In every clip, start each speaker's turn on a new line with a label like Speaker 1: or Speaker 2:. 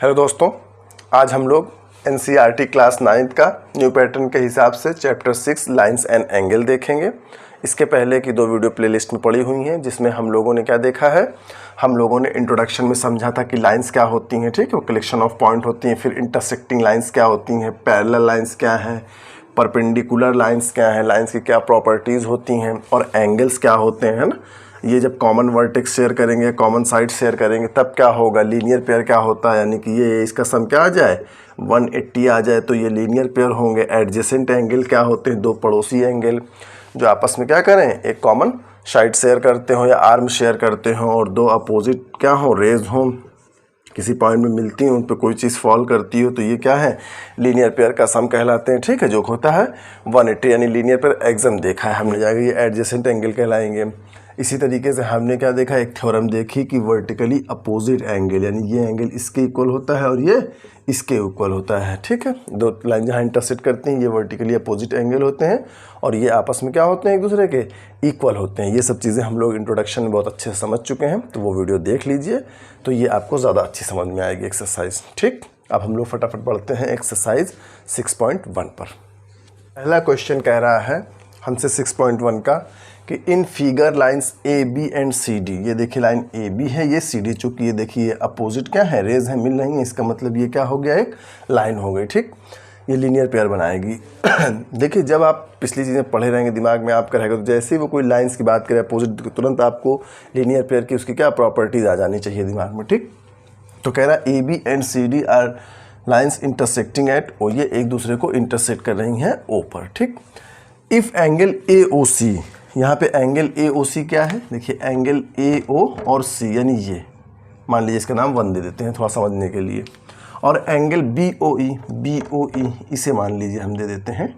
Speaker 1: Hello दोस्तों, आज हम लोग एनसीईआरटी क्लास 9th का न्यू पैटर्न के हिसाब से चैप्टर 6 लाइंस एंड एंगल देखेंगे। इसके पहले की 2 वीडियो प्लेलिस्ट में पड़ी हुई हैं, जिसमें हम लोगों ने क्या देखा है। हम लोगों ने इंट्रोडक्शन में समझा था कि लाइंस क्या होती हैं, ठीक है, वो कलेक्शन ऑफ पॉइंट होती हैं। फिर इंटरसेक्टिंग लाइंस क्या होती हैं, पैरेलल लाइंस क्या हैं, परपेंडिकुलर लाइंस क्या हैं, लाइंस की क्या प्रॉपर्टीज़ होती हैं, और एंगल्स क्या होते हैं, है ना। ये जब कॉमन वर्टेक्स शेयर करेंगे, कॉमन साइड शेयर करेंगे, तब क्या होगा, लीनियर पेयर क्या होता है। यानी कि ये इसका सम क्या आ जाए 180 आ जाए तो ये लीनियर पेयर होंगे। एडजेसेंट एंगल क्या होते हैं, 2 पड़ोसी एंगल जो आपस में क्या करें, एक कॉमन साइड शेयर करते हो या आर्म शेयर करते हो, और 2 अपोजिट क्या हो, रेज हो, किसी पॉइंट में मिलती हैं, उन पर कोई चीज़ फॉल करती हो, तो ये क्या है, लीनियर पेयर का सम कहलाते हैं। ठीक है, जो होता है 180, यानी लीनियर पेयर एग्जाम देखा है हमने जाकर, ये एडजेसेंट एंगल कहलाएंगे। इसी तरीके से हमने क्या देखा, एक थ्योरम देखी कि वर्टिकली अपोजिट एंगल, यानी ये एंगल इसके इक्वल होता है और ये इसके इक्वल होता है। ठीक है, 2 लाइन जहाँ इंटरसेक्ट करती हैं ये वर्टिकली अपोजिट एंगल होते हैं, और ये आपस में क्या होते हैं, एक दूसरे के इक्वल होते हैं। ये सब चीज़ें हम लोग इंट्रोडक्शन में बहुत अच्छे से समझ चुके हैं, तो वो वीडियो देख लीजिए, तो ये आपको ज़्यादा अच्छी समझ में आएगी एक्सरसाइज। ठीक, अब हम लोग फटाफट पढ़ते हैं एक्सरसाइज 6.1 पर। पहला क्वेश्चन कह रहा है हमसे 6.1 का कि in figure lines A B and C D, ये देखिए लाइन ए बी है, ये सी डी, चूँकि ये देखिए अपोजिट क्या है, रेज है, मिल रही है, इसका मतलब ये क्या हो गया, एक लाइन हो गई। ठीक, ये लीनियर पेयर बनाएगी। देखिए, जब आप पिछली चीज़ें पढ़े रहेंगे, दिमाग में आपका रहेगा, तो जैसे ही वो कोई लाइंस की बात करे अपोजिट, तुरंत आपको लीनियर पेयर की उसकी क्या प्रॉपर्टीज आ जानी चाहिए दिमाग में। ठीक, तो कह रहा है A B and C D are lines intersecting at O, ये एक दूसरे को इंटरसेक्ट कर रही हैं ओ पर। ठीक, इफ़ एंगल ए ओ सी, यहाँ पे एंगल ए ओ सी क्या है, देखिए एंगल ए ओ और सी, यानी ये मान लीजिए इसका नाम 1 दे देते हैं थोड़ा समझने के लिए, और एंगल बी ओ ई इसे मान लीजिए हम दे देते हैं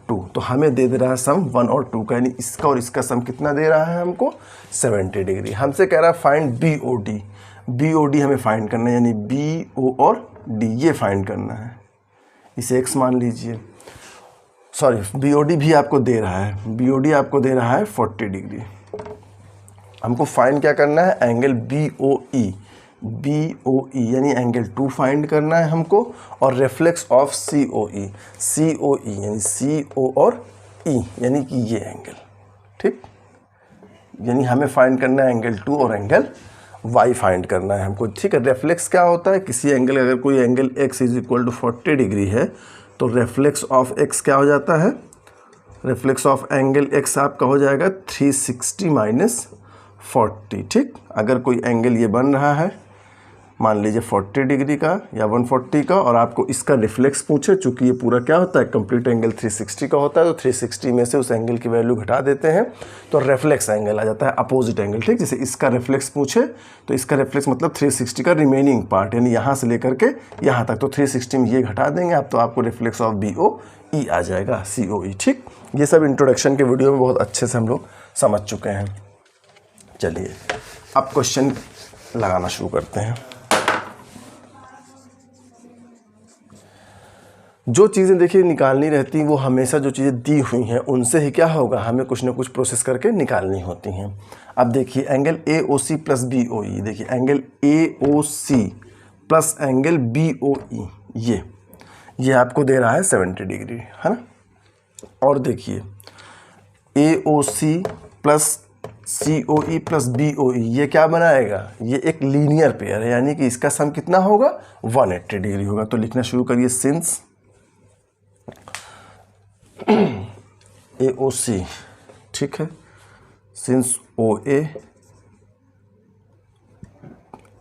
Speaker 1: 2। तो हमें दे रहा है सम 1 और 2 का, यानी इसका और इसका सम कितना दे रहा है हमको, 70 डिग्री। हमसे कह रहा है फाइंड बी ओ डी हमें फाइंड करना है, यानी बी ओ और डी ये फाइंड करना है। इसे एक्स मान लीजिए, सॉरी BOD भी आपको दे रहा है, BOD आपको दे रहा है 40 डिग्री। हमको फाइंड क्या करना है, एंगल BOE यानी एंगल 2 फाइंड करना है हमको, और रेफ्लेक्स ऑफ COE यानी CO और E यानी कि ये एंगल। ठीक, यानी हमें फाइंड करना है एंगल 2 और एंगल Y फाइंड करना है हमको। ठीक है, रेफ्लेक्स क्या होता है, किसी एंगल, अगर कोई angle x is equal to 40 degree है, तो रेफ्लेक्स ऑफ x क्या हो जाता है, रेफ्लेक्स ऑफ एंगल x आपका हो जाएगा 360 माइनस 40। ठीक, अगर कोई एंगल ये बन रहा है मान लीजिए 40 डिग्री का या 140 का, और आपको इसका रिफ्लेक्स पूछे, चूँकि ये पूरा क्या होता है, कंप्लीट एंगल 360 का होता है, तो 360 में से उस एंगल की वैल्यू घटा देते हैं, तो रेफ्लेक्स एंगल आ जाता है, अपोजिट एंगल। ठीक, जैसे इसका रिफ्लेक्स पूछे तो इसका रिफ्लेक्स मतलब 360 का रिमेनिंग पार्ट, यानी यहाँ से लेकर के यहाँ तक, तो 360 में ये घटा देंगे आप, तो आपको रिफ्लेक्स ऑफ BOE आ जाएगा, COE। ठीक, ये सब इंट्रोडक्शन के वीडियो में बहुत अच्छे से हम लोग समझ चुके हैं। चलिए अब क्वेश्चन लगाना शुरू करते हैं। जो चीज़ें देखिए निकालनी रहती, वो हमेशा जो चीज़ें दी हुई हैं उनसे ही क्या होगा, हमें कुछ ना कुछ प्रोसेस करके निकालनी होती हैं। अब देखिए एंगल AOC प्लस BOE, देखिए angle AOC plus angle BOE, ये आपको दे रहा है 70 डिग्री, है ना। और देखिए AOC plus COE plus BOE, ये क्या बनाएगा, ये एक लीनियर पेयर है, यानी कि इसका सम कितना होगा, 180 डिग्री होगा। तो लिखना शुरू करिए, सिंस AOC, ठीक है, since OA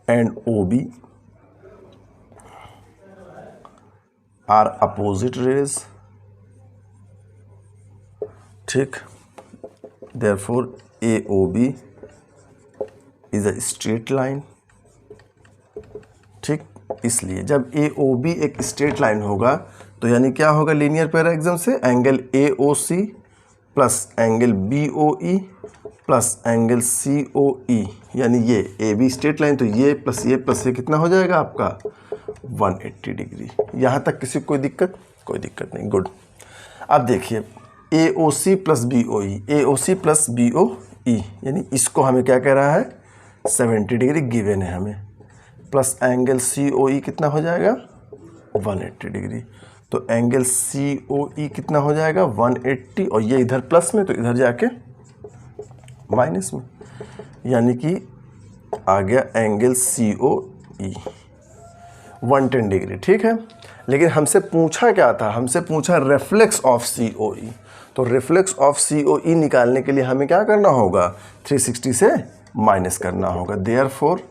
Speaker 1: and OB are opposite rays, ठीक, therefore AOB is a straight line. ठीक, इसलिए जब AOB एक स्ट्रेट लाइन होगा तो यानी क्या होगा, लीनियर पेयर एग्जाम से angle AOC plus angle BOE plus angle COE, यानी ये AB स्ट्रेट लाइन, तो ये प्लस ये कितना हो जाएगा आपका 180 डिग्री। यहाँ तक किसी को कोई दिक्कत नहीं, गुड। अब देखिए AOC प्लस BOE, यानी इसको हमें क्या कह रहा है, 70 डिग्री गिवन है हमें। प्लस एंगल COE कितना हो जाएगा 180 डिग्री। तो एंगल COE कितना हो जाएगा 180, और ये इधर प्लस में तो इधर जाके माइनस में, यानी कि आ गया एंगल COE 110 डिग्री। ठीक है, लेकिन हमसे पूछा क्या था, हमसे पूछा रिफ्लेक्स ऑफ COE। तो रिफ्लेक्स ऑफ COE निकालने के लिए हमें क्या करना होगा, 360 से माइनस करना होगा। Therefore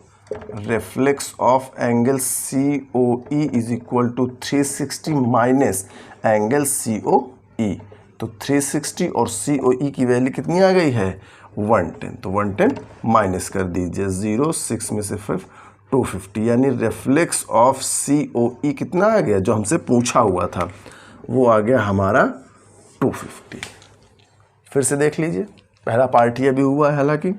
Speaker 1: reflex of angle COE is equal to 360 minus angle COE। तो 360 और COE की वैल्यू कितनी आ गई है 110, तो 110 माइनस कर दीजिए, 0 6 में से 5 250, यानी रिफ्लेक्स ऑफ COE कितना आ गया, जो हमसे पूछा हुआ था वो आ गया हमारा 250। फिर से देख लीजिए, पहला पार्ट ये भी हुआ है। हालांकि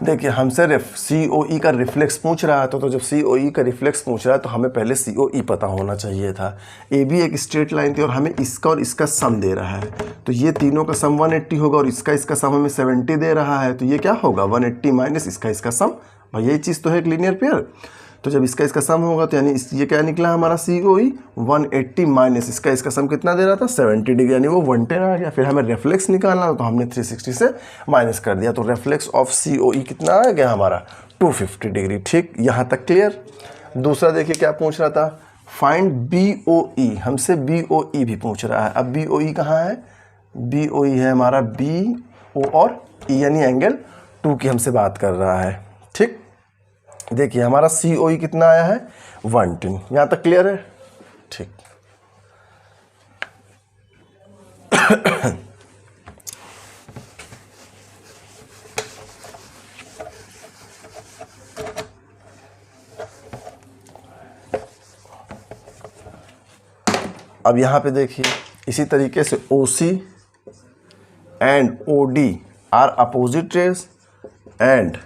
Speaker 1: देखिए हमसे COE का रिफ्लेक्स पूछ रहा था, तो जब COE का रिफ्लेक्स पूछ रहा है तो हमें पहले COE पता होना चाहिए था। AB एक स्ट्रेट लाइन थी और हमें इसका और इसका सम दे रहा है, तो ये तीनों का सम 180 होगा और इसका सम हमें 70 दे रहा है, तो ये क्या होगा 180 माइनस इसका सम। भाई यही चीज़ तो है एक लीनियर पेयर। तो जब इसका सम होगा तो यानी ये क्या निकला हमारा COE 180 माइनस इसका सम कितना दे रहा था 70 डिग्री, यानी वो 110 आ गया। फिर हमें रेफ्लेक्स निकालना था तो हमने 360 से माइनस कर दिया, तो रेफ्लेक्स ऑफ COE कितना आ गया हमारा 250 डिग्री। ठीक, यहाँ तक क्लियर। दूसरा देखिए क्या पूछ रहा था, फाइंड BOE, हमसे BOE भी पूछ रहा है। अब BOE कहाँ है, BOE है हमारा BO और E, यानी एंगल 2 की हमसे बात कर रहा है। ठीक, देखिए हमारा COE कितना आया है 110, यहाँ तक क्लियर है। ठीक, अब यहाँ पे देखिए इसी तरीके से OC and OD are opposite rays and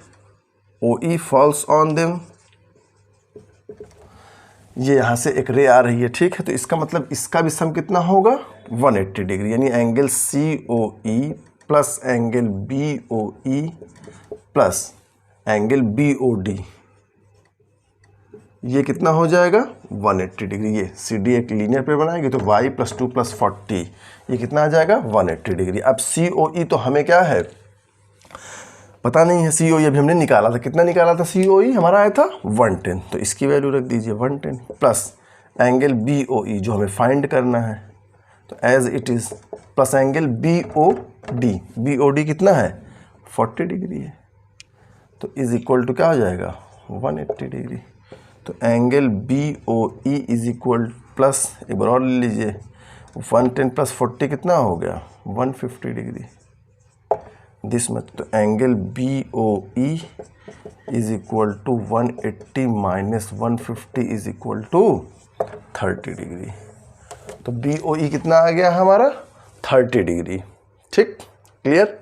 Speaker 1: OE falls on them. ये यहाँ से एक रे आ रही है, ठीक है, तो इसका मतलब इसका भी सम कितना होगा 180 डिग्री, यानी angle COE plus angle BOE plus angle BOD, ये कितना हो जाएगा 180 डिग्री। ये CD एक लीनियर पेयर बनाएगी तो y + 2 + 40, ये कितना आ जाएगा 180 डिग्री। अब COE तो हमें क्या है पता नहीं है, COE अभी हमने निकाला था, कितना निकाला था COE हमारा आया था 110, तो इसकी वैल्यू रख दीजिए 110 प्लस एंगल BOE जो हमें फाइंड करना है, तो as it is plus angle BOD कितना है 40 डिग्री है, तो इज इक्वल टू क्या हो जाएगा 180 डिग्री। तो angle BOE is equal plus एक बार और ले लीजिए 110 + 40 कितना हो गया 150 डिग्री दिस मच। तो angle BOE is equal to 180 minus 150 is equal to 30 degree. तो BOE कितना आ गया हमारा 30 डिग्री। ठीक, क्लियर।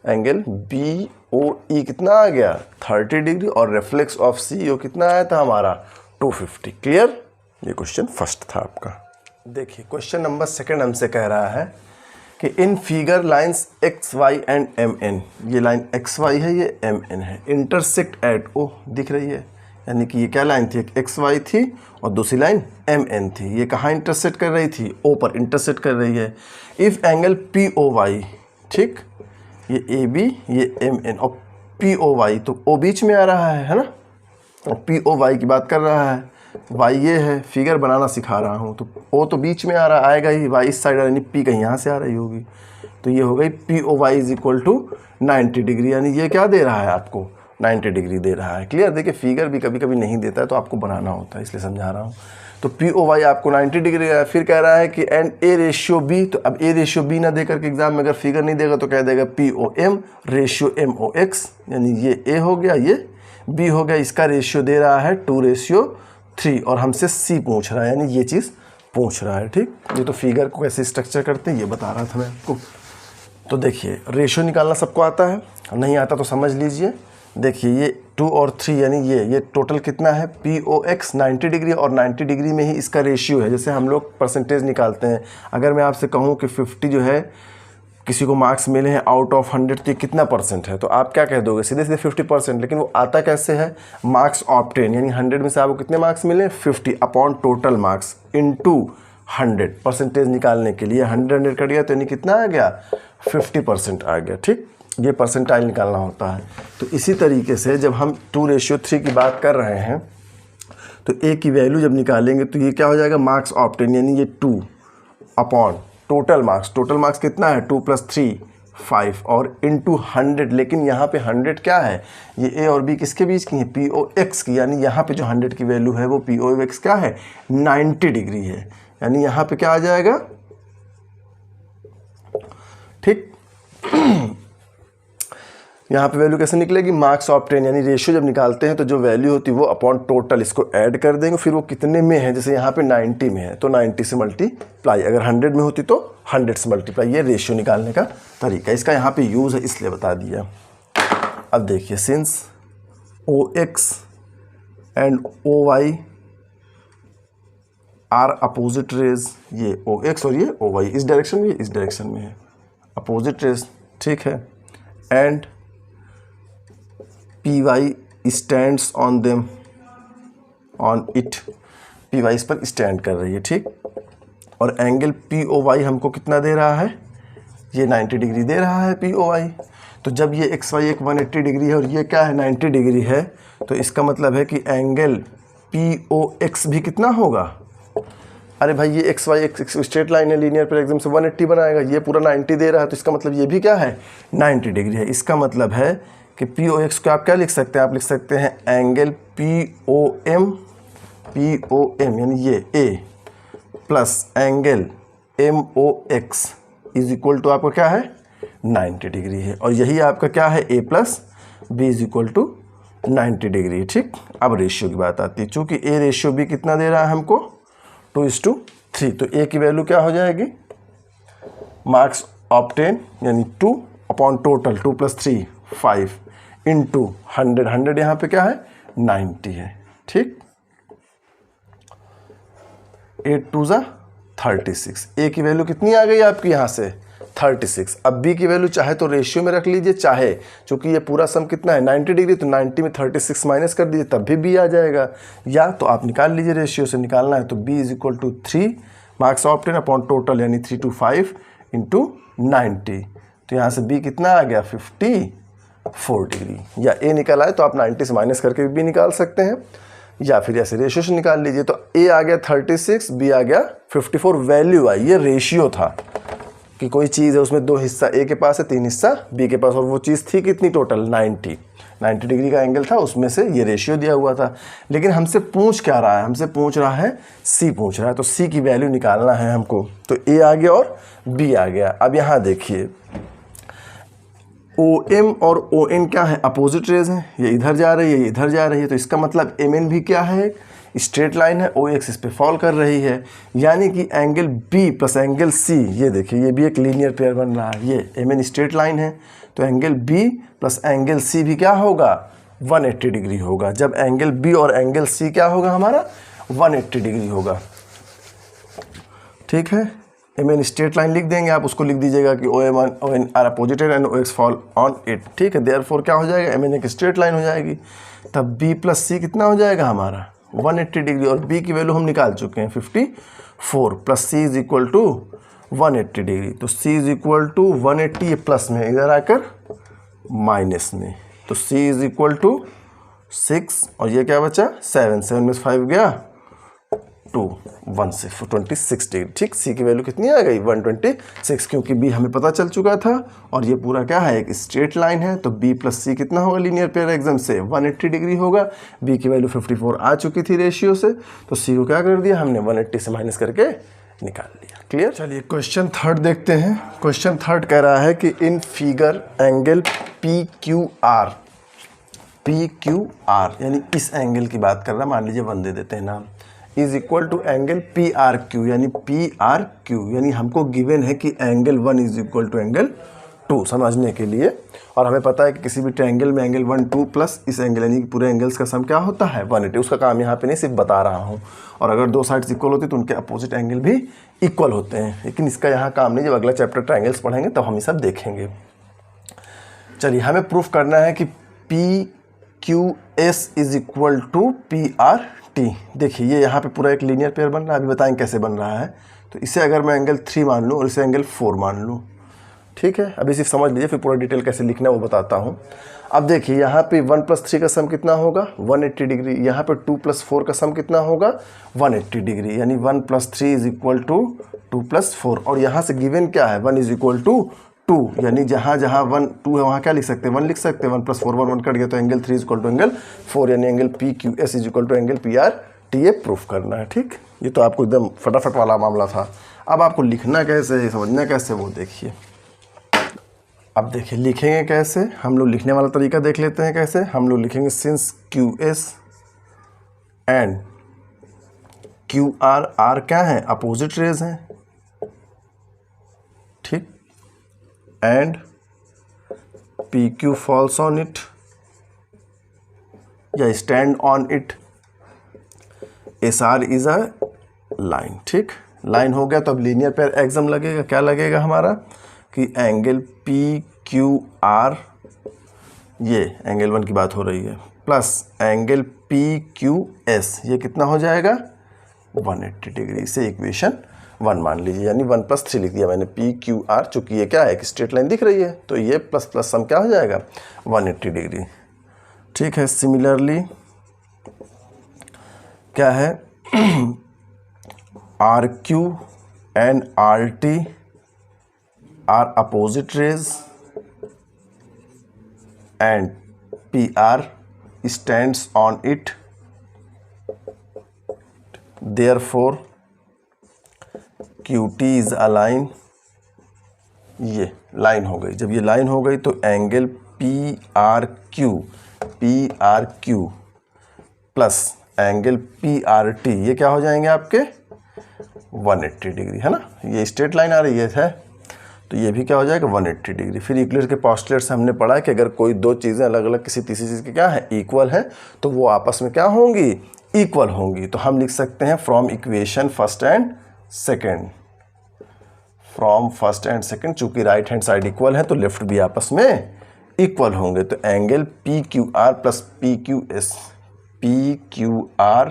Speaker 1: एंगल BOE कितना आ गया 30 डिग्री और रिफ्लेक्स ऑफ CO कितना आया था हमारा 250। क्लियर, ये क्वेश्चन फर्स्ट था आपका। देखिए क्वेश्चन नंबर सेकंड हमसे कह रहा है कि in figure lines XY and MN, ये लाइन XY है ये MN है, इंटरसेक्ट एट O दिख रही है, यानी कि ये क्या लाइन थी, एक XY थी और दूसरी लाइन MN थी। ये कहाँ इंटरसेक्ट कर रही थी, O पर इंटरसेक्ट कर रही है। इफ़ एंगल POY, ठीक, ये AB ये MN और POY, तो O बीच में आ रहा है ना, और POY की बात कर रहा है, Y ये है, फिगर बनाना सिखा रहा हूँ, तो O तो बीच में आ रहा आएगा ही, Y इस साइड यानी P कहीं यहाँ से आ रही होगी, तो ये हो गई POY is equal to 90 degree, यानी ये क्या दे रहा है आपको 90 डिग्री दे रहा है। क्लियर। देखिए फिगर भी कभी कभी नहीं देता है तो आपको बनाना होता है, इसलिए समझा रहा हूँ। तो POY आपको 90 डिग्री है। फिर कह रहा है कि एंड A/B, तो अब A/B ना देकर के एग्जाम में अगर फिगर नहीं देगा तो कह देगा POM रेशियो MOX, यानी ये A हो गया ये B हो गया, इसका रेशियो दे रहा है 2:3 और हमसे C पूछ रहा है, यानी ये चीज़ पूछ रहा है। ठीक, ये तो फिगर को कैसे स्ट्रक्चर करते हैं ये बता रहा था मैं आपको। तो देखिए रेशियो निकालना सबको आता है, नहीं आता तो समझ लीजिए। देखिए ये 2 और 3 यानी ये टोटल कितना है POX 90 डिग्री और 90 डिग्री में ही इसका रेशियो है। जैसे हम लोग परसेंटेज निकालते हैं, अगर मैं आपसे कहूँ कि 50 जो है किसी को मार्क्स मिले हैं आउट ऑफ 100 तो ये कितना परसेंट है, तो आप क्या कह दोगे, सीधे सीधे 50%। लेकिन वो आता कैसे है, मार्क्स ऑब्टेन, यानी 100 में से आपको कितने मार्क्स मिले, 50 upon total marks into 100। Percentage निकालने के लिए 100 कट गया तो यानी कितना आ गया, 50% आ गया। ठीक, ये परसेंटाइल निकालना होता है। तो इसी तरीके से जब हम 2:3 की बात कर रहे हैं तो ए की वैल्यू जब निकालेंगे तो ये क्या हो जाएगा, मार्क्स ऑब्टेन, यानी ये 2 upon total marks. Total marks कितना है, 2 + 3 5 और इनटू 100। लेकिन यहाँ पे 100 क्या है, ये ए और बी किसके बीच की है, POX की, यानी यहाँ पे जो 100 की वैल्यू है वो POX क्या है, 90 डिग्री है। यानी यहाँ पे क्या आ जाएगा, ठीक। यहाँ पे वैल्यू कैसे निकलेगी, मार्क्स ऑब्टेन, यानी रेशियो जब निकालते हैं तो जो वैल्यू होती है वो अपॉन टोटल, इसको ऐड कर देंगे, फिर वो कितने में है, जैसे यहाँ पे 90 में है तो 90 से मल्टीप्लाई, अगर 100 में होती तो 100 से मल्टीप्लाई। ये रेशियो निकालने का तरीका, इसका यहाँ पे यूज़ है इसलिए बता दिया। अब देखिए, since OX and OY are opposite rays, ये OX और ये OY इस डायरेक्शन में, इस डायरेक्शन में है, अपोजिट रेज, ठीक है। And PY stands on them, on it, PY इस पर स्टैंड कर रही है, ठीक। और एंगल POY हमको कितना दे रहा है, ये 90 डिग्री दे रहा है POY। तो जब ये XY एक 180 डिग्री है और ये क्या है 90 डिग्री है, तो इसका मतलब है कि एंगल POX भी कितना होगा, अरे भाई ये XY एक स्ट्रेट लाइन है, लीनियर पर एकदम से 180 बनाएगा, ये पूरा 90 दे रहा है, तो इसका मतलब ये भी क्या है 90 डिग्री है। इसका मतलब है कि POX को आप क्या लिख सकते हैं, आप लिख सकते हैं एंगल POM यानी ये A plus angle MOX is equal to आपका क्या है 90 डिग्री है। और यही आपका क्या है A plus B is equal to 90 degree है, ठीक। अब रेशियो की बात आती है, चूँकि A रेशियो B कितना दे रहा है हमको 2:3, तो A की वैल्यू क्या हो जाएगी, मार्क्स ऑब्टेन यानी 2 अपॉन टोटल 2 + 3 5 इंटू 100, 100 यहाँ पे क्या है 90 है, ठीक। 8 2 = 36। A की वैल्यू कितनी आ गई आपकी यहाँ से 36। अब B की वैल्यू चाहे तो रेशियो में रख लीजिए, चाहे चूंकि ये पूरा सम कितना है 90 डिग्री, तो 90 में 36 माइनस कर दीजिए तब भी B आ जाएगा, या तो आप निकाल लीजिए, रेशियो से निकालना है तो B = 3 marks obtain upon total यानी 3 to 5 इंटू 90। तो यहाँ से B कितना आ गया 54 डिग्री, या A निकला है तो आप 90 से माइनस करके भी निकाल सकते हैं, या फिर ऐसे रेशियो से निकाल लीजिए। तो A आ गया 36, B आ गया 54, वैल्यू आई, ये रेशियो था कि कोई चीज़ है उसमें 2 हिस्सा A के पास है, 3 हिस्सा B के पास, और वो चीज़ थी कितनी टोटल 90 डिग्री का एंगल था, उसमें से ये रेशियो दिया हुआ था। लेकिन हमसे पूछ क्या रहा है, हमसे पूछ रहा है C पूछ रहा है, तो C की वैल्यू निकालना है हमको। तो A आ गया और B आ गया। अब यहाँ देखिए OM और ON क्या है, अपोजिट रेज हैं, ये इधर जा रही है, ये इधर जा रही है, तो इसका मतलब MN भी क्या है, स्ट्रेट लाइन है, OX इस पे फॉल कर रही है, यानी कि angle B plus angle C, ये देखिए ये भी एक लीनियर पेयर बन रहा है, ये MN स्ट्रेट लाइन है, तो angle B plus angle C भी क्या होगा 180 डिग्री होगा। जब एंगल B और एंगल C क्या होगा हमारा 180 डिग्री होगा, ठीक है। MN स्ट्रेट लाइन लिख देंगे, आप उसको लिख दीजिएगा कि ON are opposited and OX fall on it, ठीक है। देयरफॉर क्या हो जाएगा, MN एक स्ट्रेट लाइन हो जाएगी, तब B प्लस C कितना हो जाएगा हमारा 180 डिग्री, और B की वैल्यू हम निकाल चुके हैं 54 plus C is equal to 180 degree. तो C इज इक्वल टू 180, ये प्लस में इधर आकर माइनस में, तो C इज इक्वल टू 6 और ये क्या बचा 7, 7 में 5 गया 2, 1 से 26 डिग्री, ठीक। C की वैल्यू कितनी आ गई 126, क्योंकि B हमें पता चल चुका था, और ये पूरा क्या है एक स्ट्रेट लाइन है, तो B प्लस C कितना होगा लीनियर पेयर एग्जाम से 180 डिग्री होगा। B की वैल्यू 54 आ चुकी थी रेशियो से, तो C को क्या कर दिया हमने 180 से माइनस करके निकाल लिया। क्लियर। चलिए क्वेश्चन थर्ड देखते हैं। क्वेश्चन थर्ड कह रहा है कि इन फिगर एंगल PQR यानी इस एंगल की बात कर रहा है, मान लीजिए 1 दे देते हैं नाम, is equal to angle PRQ यानी PRQ, यानी हमको गिवन है कि angle 1 is equal to angle 2 समझने के लिए। और हमें पता है कि किसी भी ट्रायंगल में एंगल 1 2 प्लस इस एंगल यानी कि पूरे एंगल्स का सम क्या होता है 180। उसका काम यहाँ पे नहीं, सिर्फ बता रहा हूँ। और अगर दो साइड्स इक्वल होती तो उनके अपोजिट एंगल भी इक्वल होते हैं, लेकिन इसका यहाँ काम नहीं। जब अगला चैप्टर ट्रायंगल्स पढ़ेंगे तब हम ये सब देखेंगे। चलिए, हमें प्रूफ करना है कि P Q S is equal to P R T. देखिए ये यहाँ पे पूरा एक लीनियर पेयर बन रहा है, अभी बताएंगे कैसे बन रहा है। तो इसे अगर मैं एंगल 3 मान लूँ और इसे एंगल 4 मान लूँ, ठीक है, अभी सिर्फ समझ लीजिए, फिर पूरा डिटेल कैसे लिखना है वो बताता हूँ। अब देखिए यहाँ पे 1 + 3 का सम कितना होगा 180 डिग्री, यहाँ पे 2 + 4 का सम कितना होगा 180 डिग्री, यानी 1 + 3 इज इक्वल टू 2 + 4। और यहाँ से गिवन क्या है 1 इज इक्वल टू 2, यानी जहाँ जहाँ 1 2 है वहाँ क्या लिख सकते हैं 1 लिख सकते हैं। 1 + 4 1 कट गया तो angle 3 is equal to angle 4, यानी angle P Q S is equal to angle P R T. ये प्रूफ करना है, ठीक। ये तो आपको एकदम फटाफट वाला मामला था। अब आपको लिखना कैसे है, समझना कैसे, वो देखिए। अब देखिए लिखेंगे कैसे, हम लोग लिखने वाला तरीका देख लेते हैं कैसे। हम लोग लिखेंगे since Q S and Q R, R क्या है अपोजिट रेज हैं, ठीक, and P Q falls on it या stand on it, S R is a line, ठीक। लाइन हो गया तो अब लीनियर पेयर एक्सम लगेगा, क्या लगेगा हमारा कि एंगल पी क्यू आर, ये एंगल 1 की बात हो रही है, plus angle P Q S, ये कितना हो जाएगा 180 डिग्री। से इक्वेशन 1 मान लीजिए, यानी 1 + 3 लिख दिया मैंने। पी क्यू आर चूँकि ये क्या है एक स्ट्रेट लाइन दिख रही है, तो ये प्लस प्लस सम क्या हो जाएगा 180 डिग्री, ठीक है। सिमिलरली क्या है R Q and R T are opposite rays and P R stands on it, therefore Q T is a line. ये लाइन हो गई। जब ये लाइन हो गई तो angle P R Q plus angle P R T, ये क्या हो जाएंगे आपके 180 डिग्री, है ना। ये स्ट्रेट लाइन आ रही है तो ये भी क्या हो जाएगा 180 डिग्री। फिर यूक्लिड के पोस्टुलेट से हमने पढ़ा कि अगर कोई दो चीज़ें अलग अलग किसी तीसरी चीज़ की क्या है इक्वल है तो वो आपस में क्या होंगी इक्वल होंगी। तो हम लिख सकते हैं from equation first and second, from first and second, चूँकि राइट हैंड साइड इक्वल है तो लेफ्ट भी आपस में इक्वल होंगे। तो angle P Q R plus P Q S, P Q R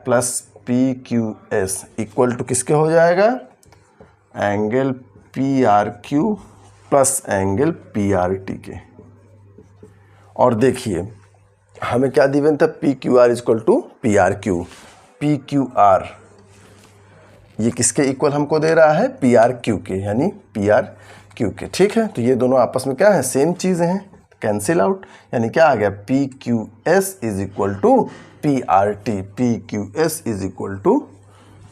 Speaker 1: plus P Q S equal to किसके हो जाएगा angle P R Q plus angle P R T के। और देखिए हमें क्या दिवन था P Q R equal to P R Q, P Q are ये किसके इक्वल हमको दे रहा है पी आर क्यू के, यानी पी आर क्यू के, ठीक है। तो ये दोनों आपस में क्या है सेम चीज़ें हैं, कैंसिल आउट, यानी क्या आ गया P Q S is equal to P R T, P Q S is equal to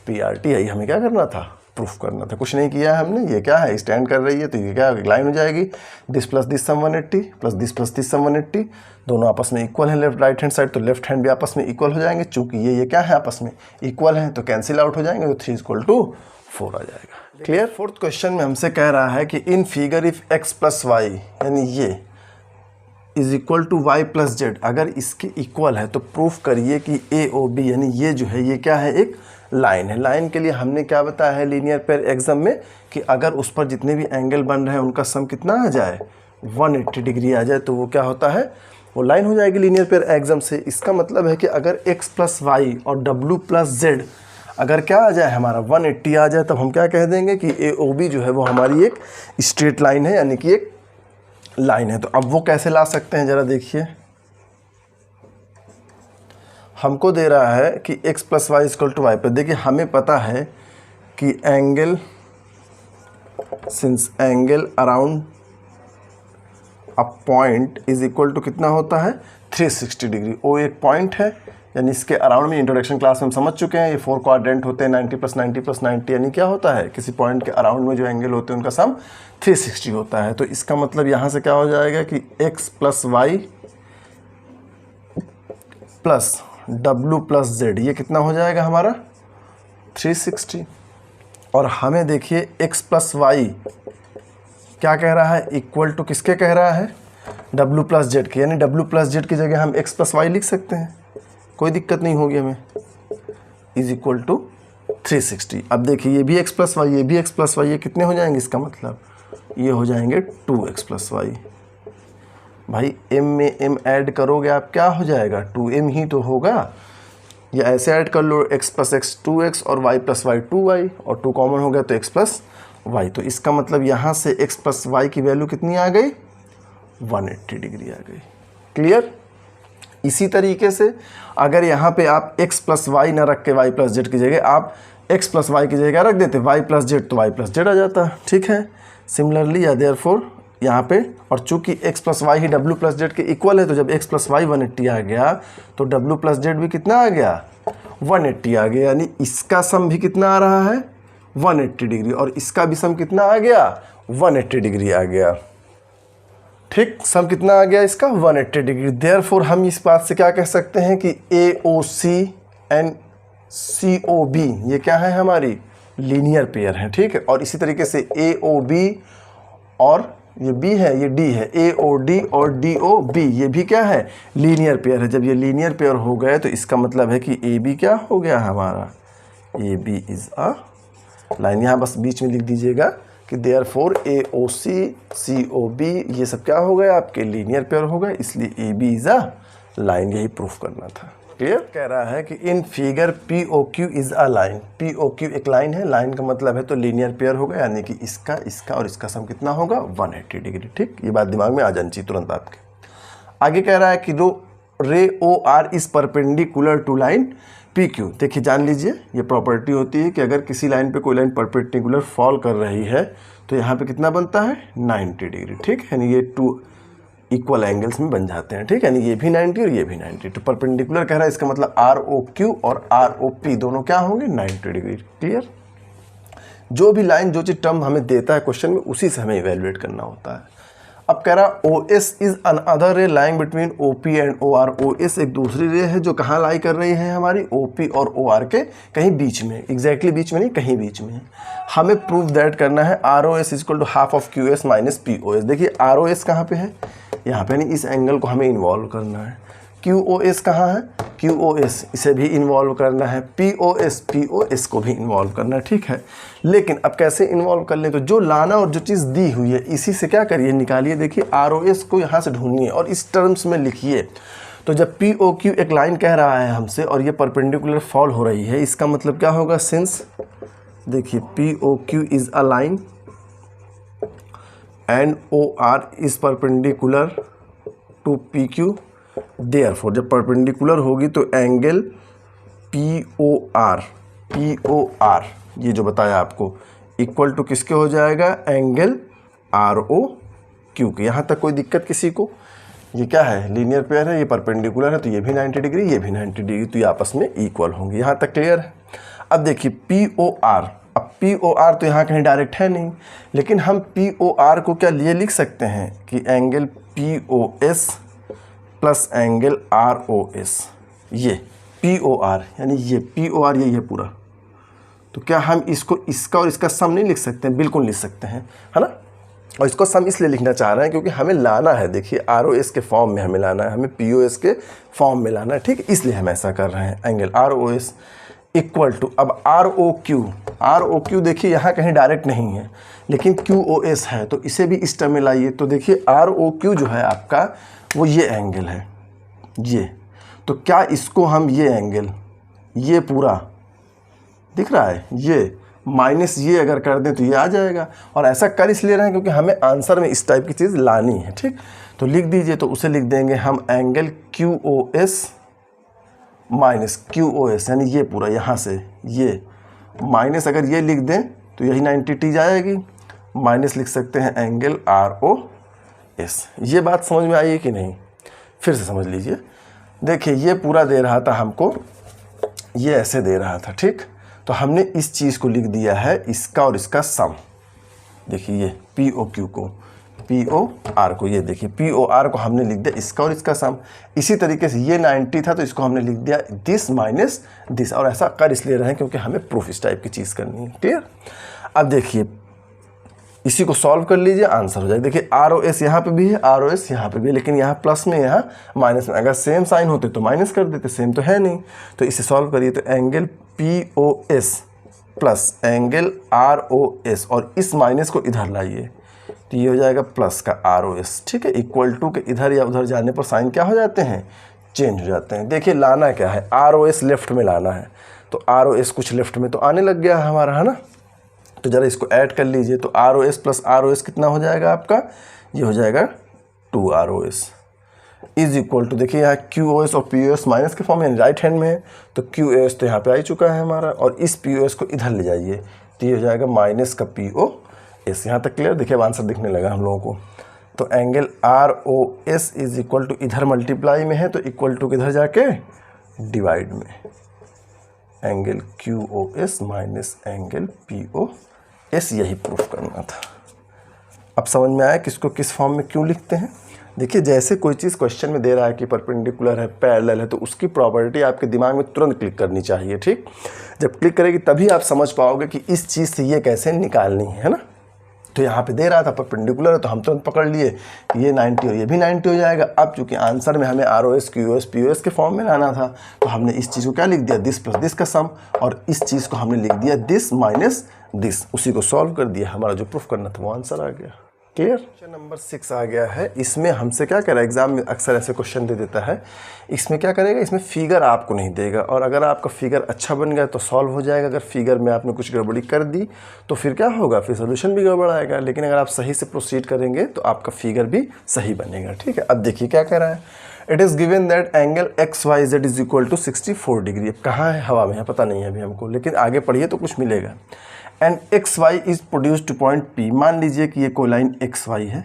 Speaker 1: P R T. यही हमें क्या करना था प्रूफ करना था, कुछ नहीं किया है हमने। ये क्या है स्टैंड कर रही है तो ये क्या लाइन हो जाएगी this plus this sum 180 plus this sum 180, दोनों आपस में इक्वल है लेफ्ट राइट हैंड साइड, तो लेफ्ट हैंड भी आपस में इक्वल हो जाएंगे। चूंकि ये क्या है आपस में इक्वल है तो कैंसिल आउट हो जाएंगे, तो 3 इक्वल टू 4 आ जाएगा। क्लियर। फोर्थ क्वेश्चन में हमसे कह रहा है कि in figure if x plus Y यानी ये is equal to Y plus Z, अगर इसके इक्वल है तो प्रूफ करिए कि ए ओ बी यानी ये जो है ये क्या है एक लाइन है। लाइन के लिए हमने क्या बताया है लीनियर पेयर एग्जाम में कि अगर उस पर जितने भी एंगल बन रहे हैं उनका सम कितना आ जाए 180 डिग्री आ जाए तो वो क्या होता है वो लाइन हो जाएगी लीनियर पेयर एग्जाम से। इसका मतलब है कि अगर x प्लस वाई और w प्लस जेड अगर क्या आ जाए हमारा 180 आ जाए तब हम क्या कह देंगे कि ए ओ बी जो है वो हमारी एक स्ट्रेट लाइन है, यानी कि एक लाइन है। तो अब वो कैसे ला सकते हैं ज़रा देखिए, हमको दे रहा है कि x plus Y equal to Y पर। देखिए हमें पता है कि angle since angle around a point is equal to कितना होता है 360 डिग्री। ओ एक पॉइंट है, यानी इसके अराउंड में इंट्रोडक्शन क्लास में हम समझ चुके हैं ये 4 क्वाड्रेंट होते हैं 90 प्लस 90 प्लस 90, यानी क्या होता है किसी पॉइंट के अराउंड में जो एंगल होते हैं उनका सम 360 होता है। तो इसका मतलब यहाँ से क्या हो जाएगा कि x plus Y plus w plus Z ये कितना हो जाएगा हमारा 360। और हमें देखिए x प्लस वाई क्या कह रहा है, इक्वल टू किसके कह रहा है, w प्लस जेड के, यानी w प्लस जेड की जगह हम x प्लस वाई लिख सकते हैं, कोई दिक्कत नहीं होगी हमें, इज इक्वल टू 360। अब देखिए ये भी x प्लस वाई, ये भी x प्लस वाई, ये कितने हो जाएंगे, इसका मतलब ये हो जाएंगे 2x प्लस वाई। भाई m में m ऐड करोगे आप, क्या हो जाएगा, 2m ही तो होगा, या ऐसे ऐड कर लो x प्लस एक्स 2x और y प्लस वाई 2y, और 2 कॉमन हो गया तो x प्लस वाई। तो इसका मतलब यहाँ से x प्लस वाई की वैल्यू कितनी आ गई, 180 डिग्री आ गई। क्लियर। इसी तरीके से अगर यहाँ पे आप x प्लस वाई ना रख के y प्लस जेड की जगह आप x प्लस वाई की जगह रख देते y प्लस जेड, तो y प्लस जेड आ जाता, ठीक है। सिमिलरली या देयरफॉर यहाँ पे, और चूंकि x plus why he w plus Z के इक्वल है, तो जब x प्लस वाई 180 आ गया तो w प्लस जेड भी कितना आ गया, 180 आ गया, यानी इसका सम भी कितना आ रहा है, 180 डिग्री, और इसका भी सम कितना आ गया, 180 डिग्री आ गया। ठीक, सम कितना आ गया इसका, 180 डिग्री। देयरफॉर हम इस बात से क्या कह सकते हैं कि AOC एंड COB ये क्या है, हमारी लीनियर पेयर है, ठीक है। और इसी तरीके से AOB और ये B है, ये D है, AOD और DOB ये भी क्या है, लीनियर पेयर है। जब ये लीनियर पेयर हो गए तो इसका मतलब है कि AB क्या हो गया हमारा, AB इज अ लाइन। यहाँ बस बीच में लिख दीजिएगा कि देयरफॉर AOC COB ये सब क्या हो गए, आपके लीनियर पेयर हो गए, इसलिए AB इज अ लाइन, यही प्रूफ करना था। क्लियर। कह रहा है कि in figure POQ is a line, POQ एक लाइन है, लाइन का मतलब है तो लीनियर पेयर होगा, यानी कि इसका इसका और इसका सम कितना होगा, 180 डिग्री। ठीक, ये बात दिमाग में आ जानी चाहिए तुरंत आपके। आगे कह रहा है कि ray OR is perpendicular to line PQ। देखिए जान लीजिए, ये प्रॉपर्टी होती है कि अगर किसी लाइन पे कोई लाइन परपेंडिकुलर फॉल कर रही है तो यहाँ पे कितना बनता है, 90 डिग्री। ठीक, यानी ये 2 इक्वल एंगल्स में बन जाते हैं। ठीक है, यानी ये भी 90 और ये भी 90। तो परपेंडिकुलर कह रहा है, इसका मतलब ROQ और ROP दोनों क्या होंगे, 90 डिग्री। क्लियर। जो भी लाइन जो चीज टर्म हमें देता है क्वेश्चन में, उसी से हमें इवेलुएट करना होता है। अब कह रहा OS इज अनअदर रे lying between OP and OR। OS एक दूसरी रे है जो कहाँ लाई कर रही है, हमारी OP और OR के कहीं बीच में, एग्जैक्टली बीच में नहीं, कहीं बीच में। हमें प्रूफ दैट करना है ROS equal to half of QS minus POS। देखिए ROS कहाँ पे है, यहाँ पे, नहीं, इस एंगल को हमें इन्वॉल्व करना है। QOS कहाँ है, QOS इसे भी इन्वॉल्व करना है। POS को भी इन्वॉल्व करना है। ठीक है, लेकिन अब कैसे इन्वॉल्व कर लें, तो जो लाना और जो चीज़ दी हुई है इसी से क्या करिए, निकालिए। देखिए ROS को यहाँ से ढूंढिए और इस टर्म्स में लिखिए। तो जब POQ एक लाइन कह रहा है हमसे और ये परपेंडिकुलर फॉल हो रही है, इसका मतलब क्या होगा, सिंस देखिए POQ is a line and OR is perpendicular to PQ, therefore जब परपेंडिकुलर होगी तो एंगल POR ये जो बताया आपको इक्वल टू किसके हो जाएगा, एंगल ROQ के। यहाँ तक कोई दिक्कत किसी को, ये क्या है, लीनियर पेयर है, ये परपेंडिकुलर है, तो ये भी 90 डिग्री, ये भी 90 डिग्री, तो ये आपस में इक्वल होंगे। यहाँ तक क्लियर है। अब देखिए POR, अब POR तो यहाँ कहीं डायरेक्ट है नहीं, लेकिन हम POR को क्या लिए लिख सकते हैं कि angle POS plus angle ROS, ये POR, यानी ये POR ये पूरा। तो क्या हम इसको इसका और इसका सम नहीं लिख सकते हैं, बिल्कुल लिख सकते हैं, है ना। और इसको सम इसलिए लिखना चाह रहे हैं क्योंकि हमें लाना है, देखिए ROS के फॉर्म में हमें लाना है, हमें POS के फॉर्म में लाना है। ठीक, इसलिए हम ऐसा कर रहे हैं। एंगल ROS इक्वल टू, अब ROQ देखिए यहाँ कहीं डायरेक्ट नहीं है, लेकिन QOS है, तो इसे भी इस टर्म में लाइए। तो देखिए ROQ जो है आपका वो ये एंगल है, ये, तो क्या इसको हम ये एंगल, ये पूरा दिख रहा है, ये माइनस ये अगर कर दें तो ये आ जाएगा। और ऐसा कर इसलिए रहे हैं क्योंकि हमें आंसर में इस टाइप की चीज़ लानी है। ठीक, तो लिख दीजिए, तो उसे लिख देंगे हम एंगल QOS माइनस QOS, यानी ये पूरा यहाँ से ये माइनस, अगर ये लिख दें तो यही 90 जाएगी, माइनस लिख सकते हैं एंगल ROS। ये बात समझ में आई है कि नहीं, फिर से समझ लीजिए। देखिए ये पूरा दे रहा था हमको, ये ऐसे दे रहा था। ठीक, तो हमने इस चीज़ को लिख दिया है, इसका और इसका सम। देखिए ये POQ को, POR को, ये देखिए POR को हमने लिख दिया इसका और इसका सम। इसी तरीके से ये 90 था तो इसको हमने लिख दिया दिस माइनस दिस, और ऐसा कर इसलिए रहे हैं क्योंकि हमें प्रूफ इस टाइप की चीज़ करनी है। क्लियर। अब देखिए इसी को सॉल्व कर लीजिए, आंसर हो जाएगा। देखिए आर ओ एस यहाँ पे भी है, आर ओ एस यहाँ पे भी है, लेकिन यहाँ प्लस में यहाँ माइनस में। अगर सेम साइन होते तो माइनस कर देते, सेम तो है नहीं, तो इसे सॉल्व करिए। तो angle P O S plus angle R O S, और इस माइनस को इधर लाइए तो ये हो जाएगा प्लस का आर ओ एस। ठीक है, इक्वल टू के इधर या उधर जाने पर साइन क्या हो जाते हैं, चेंज हो जाते हैं। देखिए लाना क्या है, आर ओ एस लेफ्ट में लाना है, तो आर ओ एस कुछ लेफ्ट में तो आने लग गया है हमारा, है ना। तो ज़रा इसको ऐड कर लीजिए, तो R O S plus R O S कितना हो जाएगा आपका, ये हो जाएगा 2 R O S is equal to, देखिए यहाँ क्यू ओ एस और पी ओ एस माइनस के फॉर्म में, राइट हैंड में है, तो क्यू ओ एस तो यहाँ पे आ ही चुका है हमारा, और इस पी ओ एस को इधर ले जाइए तो ये हो जाएगा माइनस का पी ओ एस। यहाँ तक क्लियर, देखिए अब आंसर दिखने लगा हम लोगों को। तो angle R O S is equal to, इधर मल्टीप्लाई में है तो इक्वल टू किधर जाके डिवाइड में, angle Q O S minus angle P O S, यही प्रूफ करना था। अब समझ में आया किसको किस फॉर्म में क्यों लिखते हैं। देखिए जैसे कोई चीज़ क्वेश्चन में दे रहा है कि परपेंडिकुलर है, पैरेलल है, तो उसकी प्रॉपर्टी आपके दिमाग में तुरंत क्लिक करनी चाहिए। ठीक, जब क्लिक करेगी तभी आप समझ पाओगे कि इस चीज़ से ये कैसे निकालनी है ना। तो यहाँ पे दे रहा था परपेंडिकुलर है, तो हम तुरंत पकड़ लिए कि ये 90 और ये भी 90 हो जाएगा। अब चूंकि आंसर में हमें R O S Q O S P O S के फॉर्म में लाना था, तो हमने इस चीज़ को क्या लिख दिया, दिस प्लस दिस का सम, और इस चीज़ को हमने लिख दिया दिस माइनस दिस, उसी को सॉल्व कर दिया। हमारा जो प्रूफ करना था वो आंसर आ गया। क्लियर। क्वेश्चन नंबर 6 आ गया है। इसमें हमसे क्या करें, एग्जाम में अक्सर ऐसे क्वेश्चन दे देता है। इसमें क्या करेगा, इसमें फिगर आपको नहीं देगा, और अगर आपका फिगर अच्छा बन गया तो सॉल्व हो जाएगा। अगर फिगर में आपने कुछ गड़बड़ी कर दी तो फिर क्या होगा, फिर सोल्यूशन भी गड़बड़ आएगा। लेकिन अगर आप सही से प्रोसीड करेंगे तो आपका फिगर भी सही बनेगा। ठीक है, अब देखिए क्या कह रहा है, it is given that angle X Y Z is equal to 64 degree. अब कहाँ है, हवा में है, पता नहीं है अभी हमको, लेकिन आगे पढ़िए तो कुछ मिलेगा। And X Y is produced to point P, मान लीजिए कि ये कोई लाइन एक्स वाई है।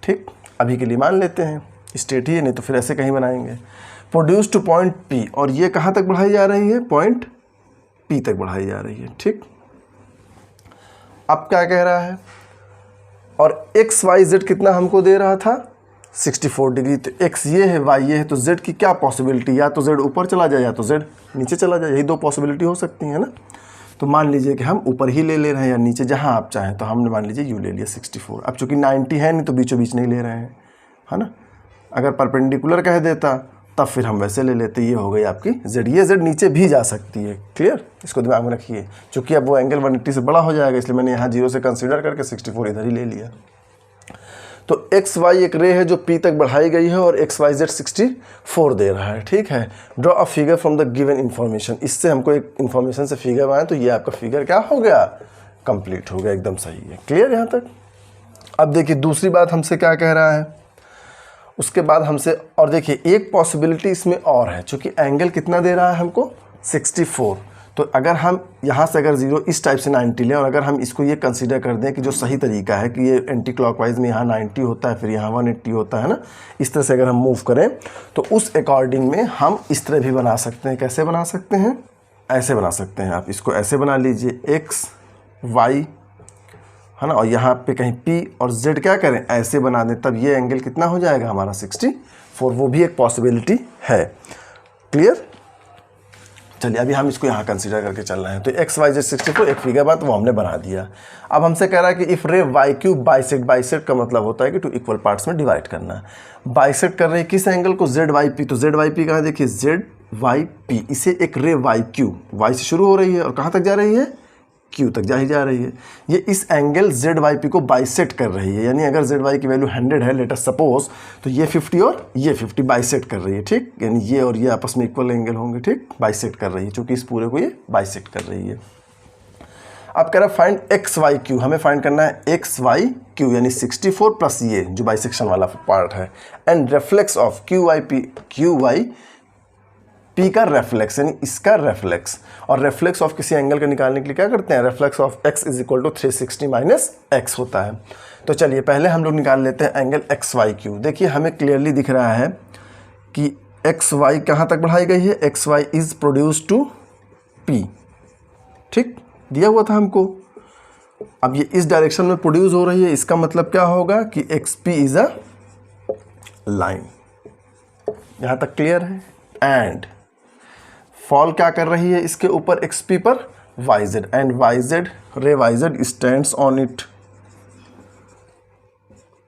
Speaker 1: ठीक, अभी के लिए मान लेते हैं, स्टेट ही है, नहीं तो फिर ऐसे कहीं बनाएंगे। प्रोड्यूस्ड टू पॉइंट पी, और ये कहाँ तक बढ़ाई जा रही है, पॉइंट पी तक बढ़ाई जा रही है। ठीक, अब क्या कह रहा है, और एक्स वाई जेड कितना हमको दे रहा था, 64 डिग्री। तो एक्स ये है, वाई ये है, तो जेड की क्या पॉसिबिलिटी, या तो जेड ऊपर चला जाए या तो जेड नीचे चला जाए, यही दो पॉसिबिलिटी हो सकती है ना। तो मान लीजिए कि हम ऊपर ही ले रहे हैं या नीचे, जहां आप चाहें। तो हमने मान लीजिए यू ले लिया 64। अब चूंकि 90 है नहीं तो बीचों बीच नहीं ले रहे हैं, है ना। अगर परपेंडिकुलर कह देता तब फिर हम वैसे ले लेते। ये हो गई आपकी जेड, ये जेड नीचे भी जा सकती है। क्लियर, इसको दिमाग में रखिए। चूंकि अब वो एंगल 180 से बड़ा हो जाएगा, इसलिए मैंने यहाँ 0 से कंसिडर करके 64 इधर ही ले लिया। तो एक्स वाई एक रे है जो पी तक बढ़ाई गई है, और एक्स वाई जेड 64 दे रहा है। ठीक है, draw a figure from the given information. इससे हमको एक इन्फॉर्मेशन से फिगर बनाए, तो ये आपका फिगर क्या हो गया, कंप्लीट हो गया, एकदम सही है। क्लियर यहाँ तक। अब देखिए दूसरी बात हमसे क्या कह रहा है, उसके बाद हमसे, और देखिए एक पॉसिबिलिटी इसमें और है, चूँकि एंगल कितना दे रहा है हमको, 64। तो अगर हम यहाँ से अगर 0 इस टाइप से 90 लें, और अगर हम इसको ये कंसीडर कर दें कि जो सही तरीका है कि ये एंटी क्लॉकवाइज में यहाँ 90 होता है, फिर यहाँ 180 होता है ना, इस तरह से अगर हम मूव करें तो उस अकॉर्डिंग में हम इस तरह भी बना सकते हैं। कैसे बना सकते हैं, ऐसे बना सकते हैं। आप इसको ऐसे बना लीजिए, एक्स वाई है ना, और यहाँ पे कहीं पी और जेड क्या करें, ऐसे बना दें, तब ये एंगल कितना हो जाएगा हमारा 64। वो भी एक पॉसिबिलिटी है। क्लियर। चलिए अभी हम इसको यहाँ कंसीडर करके चल रहे हैं। तो एक्स वाई जेड 64 एक फिगर बात वो हमने बना दिया। अब हमसे कह रहा है कि इफ रे वाई क्यूब बाइसेक्ट, बाइसेक्ट का मतलब होता है कि 2 इक्वल पार्ट्स में डिवाइड करना। बाइसेक्ट कर रहे हैं किस एंगल को, जेड वाई पी। तो जेड वाई पी कहाँ, देखिए जेड वाई पी, इसे एक रे वाई क्यू, वाई से शुरू हो रही है और कहाँ तक जा रही है, क्यू तक जा रही है। ये इस एंगल जेड वाई पी को बाइसेक्ट कर रही है, यानी अगर जेड वाई की वैल्यू 100 है लेट अस सपोज, तो ये 50 और ये 50 बाइसेक्ट कर रही है। ठीक, यानी ये और ये आपस में इक्वल एंगल होंगे। ठीक, बाइसेक्ट कर रही है, चूंकि इस पूरे को ये बाइसेक्ट कर रही है। अब कह रहा है फाइंड एक्स वाई क्यू, हमें फाइंड करना है एक्स वाई क्यू, यानी 64 प्लस ये जो बाइसेक्शन वाला पार्ट है, and reflex of Q Y P, Q Y P का रेफ्लेक्स, यानी इसका रेफ्लेक्स। और रेफ्लेक्स ऑफ किसी एंगल का निकालने के लिए क्या करते हैं, reflex of X is equal to 360 minus X होता है। तो चलिए पहले हम लोग निकाल लेते हैं एंगल एक्स वाई क्यू। देखिए हमें क्लियरली दिख रहा है कि एक्स वाई कहाँ तक बढ़ाई गई है, X Y is produce to P. ठीक, दिया हुआ था हमको। अब ये इस डायरेक्शन में प्रोड्यूस हो रही है, इसका मतलब क्या होगा कि x P is a line. यहाँ तक क्लियर है। एंड फॉल क्या कर रही है इसके ऊपर, एक्स पी पर Y Z, and Y Z ray Y Z stands on it.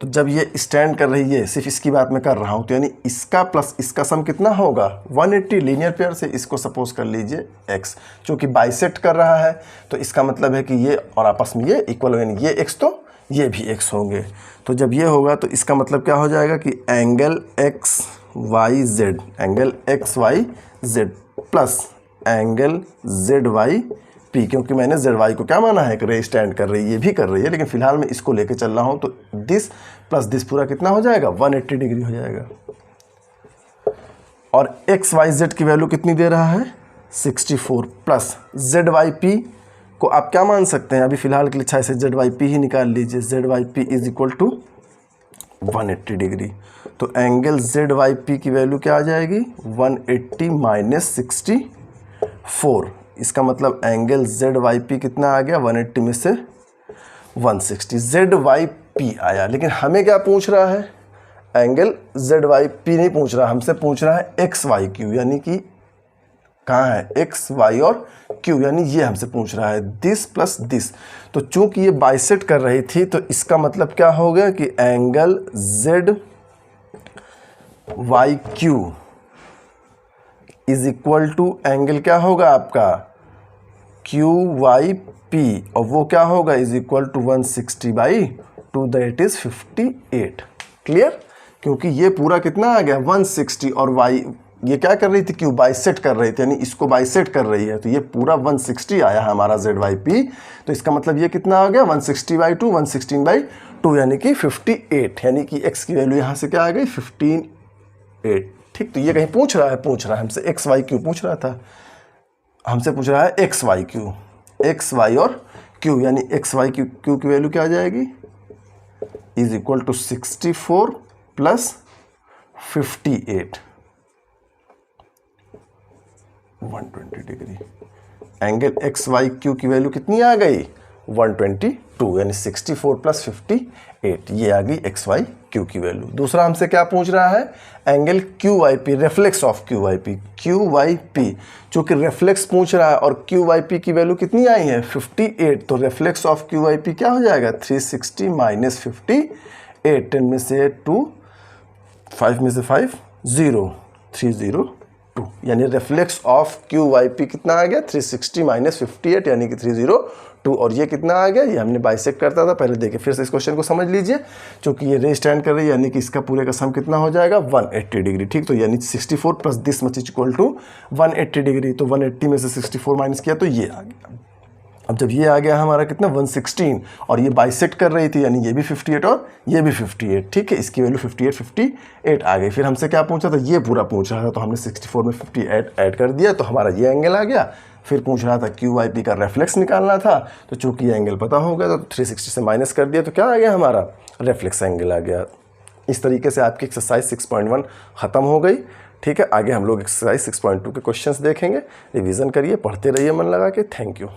Speaker 1: तो जब ये स्टैंड कर रही है, सिर्फ इसकी बात मैं कर रहा हूँ, तो यानी इसका प्लस इसका सम कितना होगा 180 लीनियर पेयर से। इसको सपोज कर लीजिए x, चूँकि बाइसेक्ट कर रहा है तो इसका मतलब है कि ये और आपस में ये इक्वल, यानी ये x तो ये भी x होंगे। तो जब ये होगा तो इसका मतलब क्या हो जाएगा कि angle X Y Z, angle X Y Z plus angle Z Y P, क्योंकि मैंने जेड वाई को क्या माना है कि रे स्टैंड कर रही है, ये भी कर रही है, लेकिन फिलहाल मैं इसको लेके चल रहा हूँ। तो दिस प्लस दिस पूरा कितना हो जाएगा 180 डिग्री हो जाएगा। और एक्स वाई जेड की वैल्यू कितनी दे रहा है 64 प्लस जेड वाई पी को आप क्या मान सकते हैं, अभी फिलहाल के लिए अच्छा से जेड वाई पी ही निकाल लीजिए। Z Y P is equal to 180 degree. तो एंगल जेड वाई पी की वैल्यू क्या आ जाएगी 180 माइनस 64। इसका मतलब एंगल जेड वाई पी कितना आ गया 180 में से 160 जेड वाई पी आया। लेकिन हमें क्या पूछ रहा है, एंगल जेड वाई पी नहीं पूछ रहा, हमसे पूछ रहा है एक्स वाई क्यू, यानी कि कहाँ है एक्स वाई और क्यू, यानी ये हमसे पूछ रहा है दिस प्लस दिस। तो चूंकि ये बाइसेक्ट कर रही थी तो इसका मतलब क्या हो गया कि angle Z Y Q is equal to angle क्या होगा आपका क्यू वाई पी, और वो क्या होगा is equal to 160/2, that is 58। Clear, क्योंकि ये पूरा कितना आ गया 160 और वाई ये क्या कर रही थी क्यू बाइसेक्ट कर रही थी, यानी इसको बाइसेक्ट कर रही है, तो ये पूरा 160 आया है हमारा जेड वाई पी। तो इसका मतलब ये कितना आ गया 160/2, 116/2 यानी कि 58, यानी कि एक्स की वैल्यू यहाँ से क्या आ गई 15/8। ठीक, तो ये कहीं पूछ रहा है हमसे एक्स वाई क्यू पूछ रहा था, हमसे पूछ रहा है X Y Q, X Y और क्यू, यानी एक्स वाई क्यू की वैल्यू क्या आ जाएगी is equal to 64 plus 58, 120 degree. Angle X Y Q की वैल्यू कितनी आ गई 122, यानी 64 प्लस 58, ये आ गई एक्स वाई क्यू की वैल्यू। दूसरा हमसे क्या पूछ रहा है angle Q Y P, reflex of Q Y P, Q Y P चूँकि रेफ्लेक्स पूछ रहा है और क्यू वाई पी की वैल्यू कितनी आई है 58, तो reflex of Q Y P क्या हो जाएगा 360 माइनस 58, 10 में से 2, 5 में से 5 0, 302, यानी reflex of Q Y P कितना आ गया 360 माइनस 58 यानी कि 302, और ये कितना आ गया, ये हमने बाइसेक्ट करता था पहले, देखिए फिर से इस क्वेश्चन को समझ लीजिए। क्योंकि ये रे स्टैंड कर रही है यानी कि इसका पूरे का सम कितना हो जाएगा 180 डिग्री। ठीक, तो यानी 64 plus this much equal to 180 degree, तो 180 में से 64 माइनस किया तो ये आ गया। अब जब ये आ गया हमारा कितना 116, और ये बाइसेक्ट कर रही थी यानी ये भी 58 और ये भी 58, ठीक है, इसकी वैल्यू 58 आ गई। फिर हमसे क्या पूछा था, ये पूरा पूछ रहा था, तो हमने 64 में 58 ऐड कर दिया तो हमारा ये एंगल आ गया। फिर पूछ रहा था क्यू वाई पी का रेफ्लेक्स निकालना था, तो चूंकि ये एंगल पता हो गया तो 360 से माइनस कर दिया तो क्या आ गया हमारा रेफ्लेक्स एंगल आ गया। इस तरीके से आपकी एक्सरसाइज 6.1 ख़त्म हो गई। ठीक है, आगे हम लोग एक्सरसाइज 6.2 के क्वेश्चंस देखेंगे। रिवीजन करिए, पढ़ते रहिए मन लगा के। Thank you.